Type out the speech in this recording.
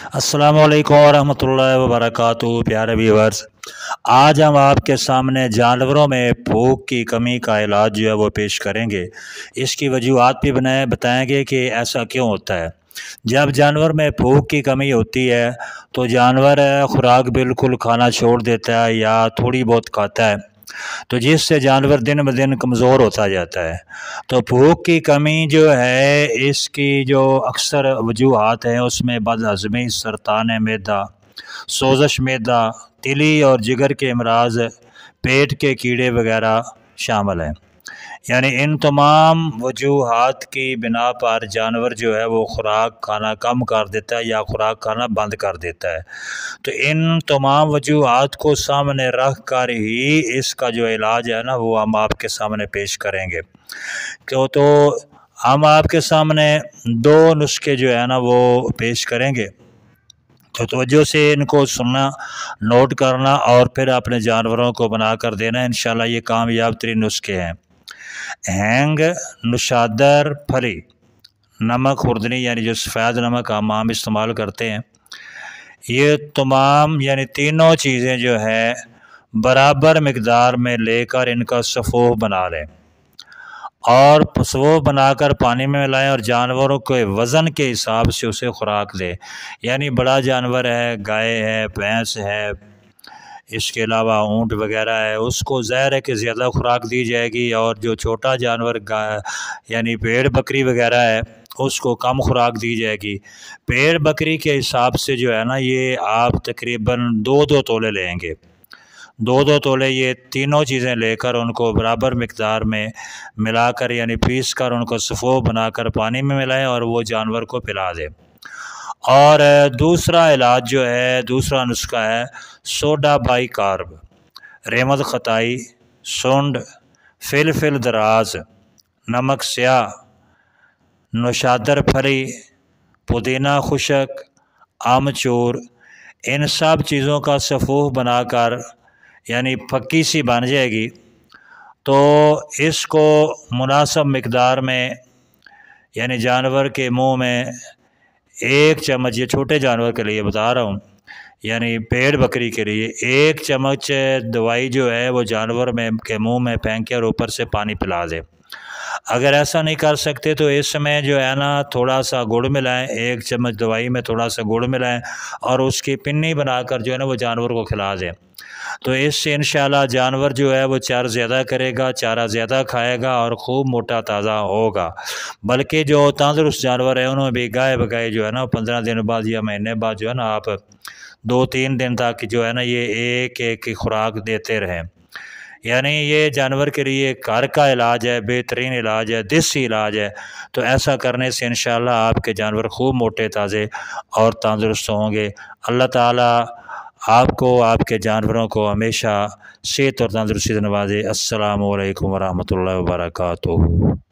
अस्सलाम वालेकुम वरहमतुल्लाहि वबरकातुहू। प्यारे व्यूअर्स, आज हम आपके सामने जानवरों में भूख की कमी का इलाज जो है वो पेश करेंगे। इसकी वजूहत भी बताएंगे कि ऐसा क्यों होता है। जब जानवर में भूख की कमी होती है तो जानवर खुराक बिल्कुल खाना छोड़ देता है या थोड़ी बहुत खाता है, तो जिससे जानवर दिन ब दिन कमज़ोर होता जाता है। तो भूख की कमी जो है, इसकी जो अक्सर वजूहत हैं उसमें बदहज़मी, सरतान मैदा, सोज़श मैदा, तिली और जिगर के अमराज, पेट के कीड़े वगैरह शामिल हैं। यानी इन तमाम वजूहात की बिना पर जानवर जो है वो खुराक खाना कम कर देता है या खुराक खाना बंद कर देता है। तो इन तमाम वजूहात को सामने रख कर ही इसका जो इलाज है ना वो हम आपके सामने पेश करेंगे। तो हम आपके सामने दो नुस्खे जो है ना वो पेश करेंगे, तो तवज्जो से इनको सुनना, नोट करना और फिर अपने जानवरों को बना कर देना। इंशाल्लाह ये कामयाब तरीन नुस्खे हैं। हैंग, नुशादर, फरी, नमक खुर्दनी यानी जो सफ़ेद नमक हम आम इस्तेमाल करते हैं, ये तमाम यानी तीनों चीज़ें जो है बराबर मकदार में लेकर इनका सफ़ूह बना लें और सफ़ूह बनाकर पानी में मिलाएं और जानवरों के वज़न के हिसाब से उसे खुराक दें। यानी बड़ा जानवर है, गाय है, भैंस है, इसके अलावा ऊँट वगैरह है, उसको ज़ाहिर है कि ज़्यादा खुराक दी जाएगी, और जो छोटा जानवर यानी भेड़ बकरी वगैरह है उसको कम खुराक दी जाएगी। भेड़ बकरी के हिसाब से जो है ना ये आप तकरीबन 2-2 तोले लेंगे। 2-2 तोले ये तीनों चीज़ें लेकर उनको बराबर मकदार में मिलाकर यानी पीस कर उनको सफ़ूह बनाकर पानी में मिलाएं और वो जानवर को पिला दें। और दूसरा इलाज जो है, दूसरा नुस्खा है सोडा बाई कार्ब, रेमद खताई, सुंड, फिल दराज, नमक स्याह, नौशादर फरी, पुदीना खुशक, आमचूर, इन सब चीज़ों का सफ़ूह बनाकर यानी पक्की सी बन जाएगी। तो इसको मुनासिब मकदार में यानी जानवर के मुंह में 1 चम्मच, ये छोटे जानवर के लिए बता रहा हूँ, यानी भेड़ बकरी के लिए 1 चम्मच दवाई जो है वो जानवर में के मुंह में फेंक के और ऊपर से पानी पिला दे। अगर ऐसा नहीं कर सकते तो इसमें जो है ना थोड़ा सा गुड़ मिलाएं, 1 चम्मच दवाई में थोड़ा सा गुड़ मिलाएं और उसकी पिन्नी बनाकर जो है ना वो जानवर को खिला दें। तो इससे इंशाल्लाह जानवर जो है वो चारा ज़्यादा करेगा, चारा ज़्यादा खाएगा और खूब मोटा ताज़ा होगा। बल्कि जो तंदुरुस्त जानवर है उन्हें भी गाय बगाए जो है ना 15 दिन बाद या महीने बाद जो है ना आप 2-3 दिन तक जो है ना ये एक की खुराक देते रहें। यानी ये जानवर के लिए घर का इलाज है, बेहतरीन इलाज है, देसी इलाज है। तो ऐसा करने से इंशाल्लाह आपके जानवर खूब मोटे ताज़े और तंदुरुस्त होंगे। अल्लाह ताला आपको, आपके जानवरों को हमेशा सेहत और तंदुरुस्ती से नवाजे। अस्सलामु अलैकुम वरहमतुल्लाहि वबरकातुहू।